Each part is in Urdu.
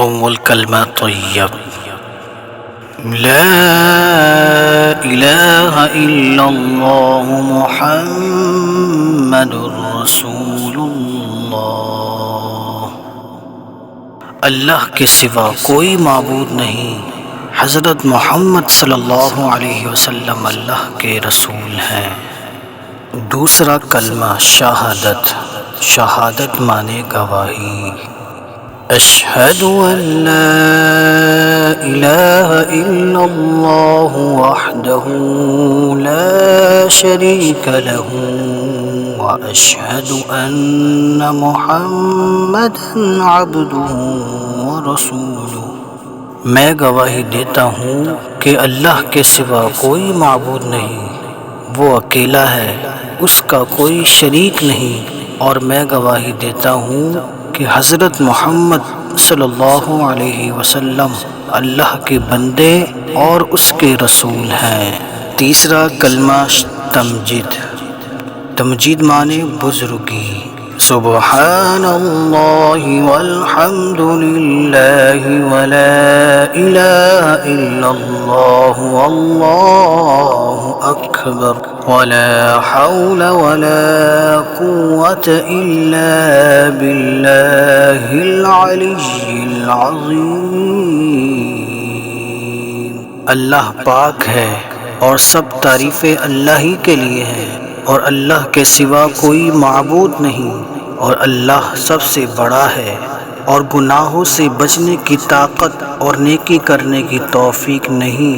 اول کلمہ طیب، لا الہ الا اللہ محمد رسول اللہ۔ اللہ کے سوا کوئی معبود نہیں، حضرت محمد صلی اللہ علیہ وسلم اللہ کے رسول ہیں۔ دوسرا کلمہ شہادت، شہادت معنی گواہی۔ اشہد ان لا الہ الا اللہ وحدہ لا شریک لہ واشہد ان محمدا عبدہ ورسولہ۔ میں گواہی دیتا ہوں کہ اللہ کے سوا کوئی معبود نہیں، وہ اکیلا ہے، اس کا کوئی شریک نہیں، اور میں گواہی دیتا ہوں کہ حضرت محمد صلی اللہ علیہ وسلم اللہ کے بندے اور اس کے رسول ہیں۔ تیسرا کلمہ تمجید، تمجید معنی بزرگی۔ سبحان اللہ والحمد للہ ولا الہ الا اللہ واللہ اکبر ولا حول ولا قوة الا باللہ العلی العظیم۔ اللہ پاک ہے اور سب تعریفیں اللہ ہی کے لیے ہیں، اور اللہ کے سوا کوئی معبود نہیں، اور اللہ سب سے بڑا ہے، اور گناہوں سے بچنے کی طاقت اور نیکی کرنے کی توفیق نہیں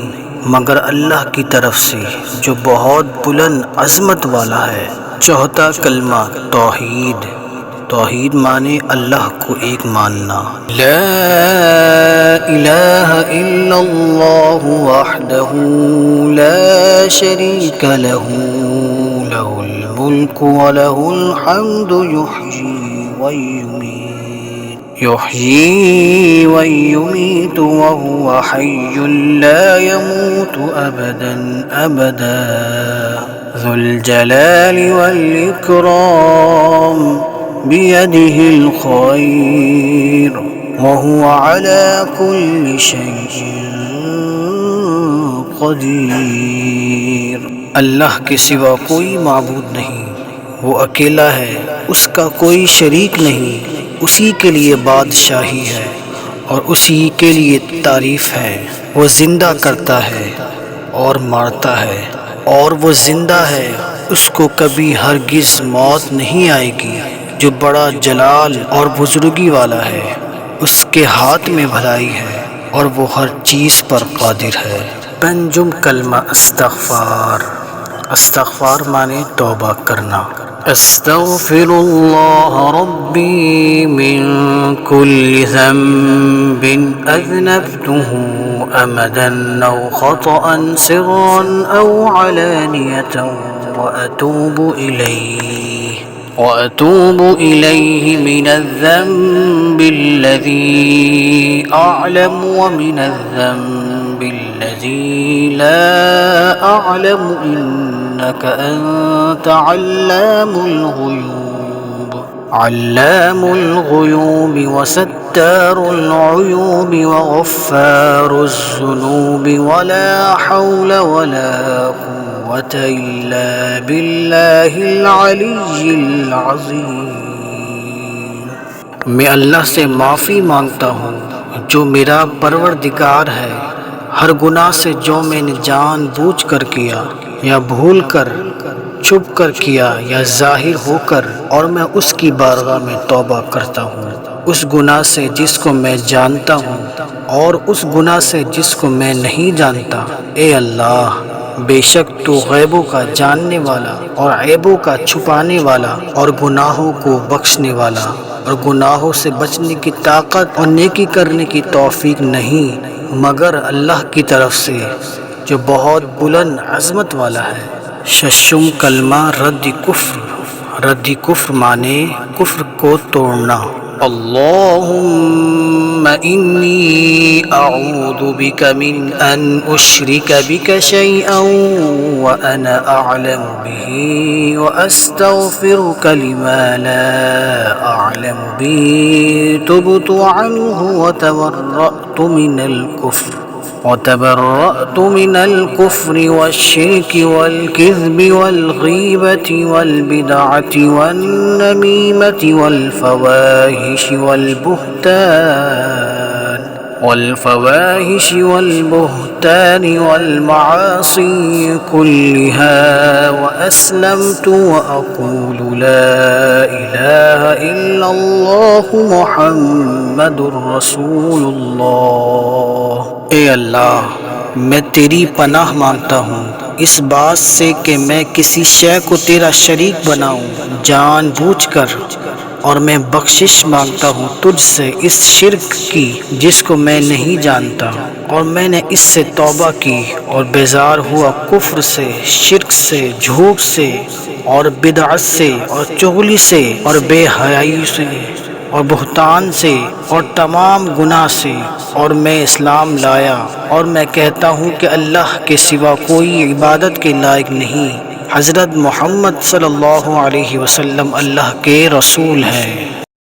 مگر اللہ کی طرف سے جو بہت بلند عظمت والا ہے۔ چوتھا کلمہ توحید، توحید معنی اللہ کو ایک ماننا۔ لا الہ الا اللہ وحدہ لا شریک لہ لہ الملک ولہ الحمد یحیی ویمیت وہو حی لا یموت ابدا ابدا ذو الجلال والاکرام بیدہ الخیر وہو علی کل شیء قدیر۔ اللہ کے سوا کوئی معبود نہیں، وہ اکیلا ہے، اس کا کوئی شریک نہیں، اسی کے لیے بادشاہی ہے اور اسی کے لیے تعریف ہے۔ وہ زندہ کرتا ہے اور مارتا ہے، اور وہ زندہ ہے، اس کو کبھی ہرگز موت نہیں آئے گی، جو بڑا جلال اور بزرگی والا ہے، اس کے ہاتھ میں بھلائی ہے اور وہ ہر چیز پر قادر ہے۔ پنجم کلمہ استغفار، استغفار معنی توبہ کرنا۔ استغفر اللہ ربی من کل ذنب اذنبته امدا او خطأ سرا او علانیة وأتوب إليه من الذنب الذي أعلم ومن الذنب الذي لا أعلم إنك أنت علام الغيوب وستار العيوب وغفار الذنوب ولا حول ولا قوة إلا بالله العلي العظيم۔ میں اللہ سے معافی مانگتا ہوں جو میرا پروردگار ہے، ہر گناہ سے جو میں نے جان بوجھ کر کیا یا بھول کر، چھپ کر کیا یا ظاہر ہو کر، اور میں اس کی بارگاہ میں توبہ کرتا ہوں، اس گناہ سے جس کو میں جانتا ہوں اور اس گناہ سے جس کو میں نہیں جانتا۔ اے اللہ، بے شک تو غیبوں کا جاننے والا اور عیبوں کا چھپانے والا اور گناہوں کو بخشنے والا، اور گناہوں سے بچنے کی طاقت اور نیکی کرنے کی توفیق نہیں مگر اللہ کی طرف سے جو بہت بلند عظمت والا ہے۔ ششم کلمہ رد کفر، رد کفر معنی کفر کو توڑنا۔ اللهم إني أعوذ بك من أن أشرك بك شيئا وأنا أعلم به وأستغفرك لما لا أعلم به تبت عنه وتبرأت من الكفر والشرك والكذب والغيبة والبدعة والنميمة والفواحش والمعاصي كلها، وأسلمت وأقول لا إله إلا الله محمد رسول اللہ۔ اے اللہ، میں تیری پناہ مانگتا ہوں اس بات سے کہ میں کسی شے کو تیرا شریک بناؤں جان بوجھ کر، اور میں بخشش مانگتا ہوں تجھ سے اس شرک کی جس کو میں نہیں جانتا، اور میں نے اس سے توبہ کی اور بیزار ہوا کفر سے، شرک سے، جھوٹ سے اور بدعت سے اور چغلی سے اور بے حیائی سے اور بہتان سے اور تمام گناہ سے، اور میں اسلام لایا، اور میں کہتا ہوں کہ اللہ کے سوا کوئی عبادت کے لائق نہیں، حضرت محمد صلی اللہ علیہ وسلم اللہ کے رسول ہیں۔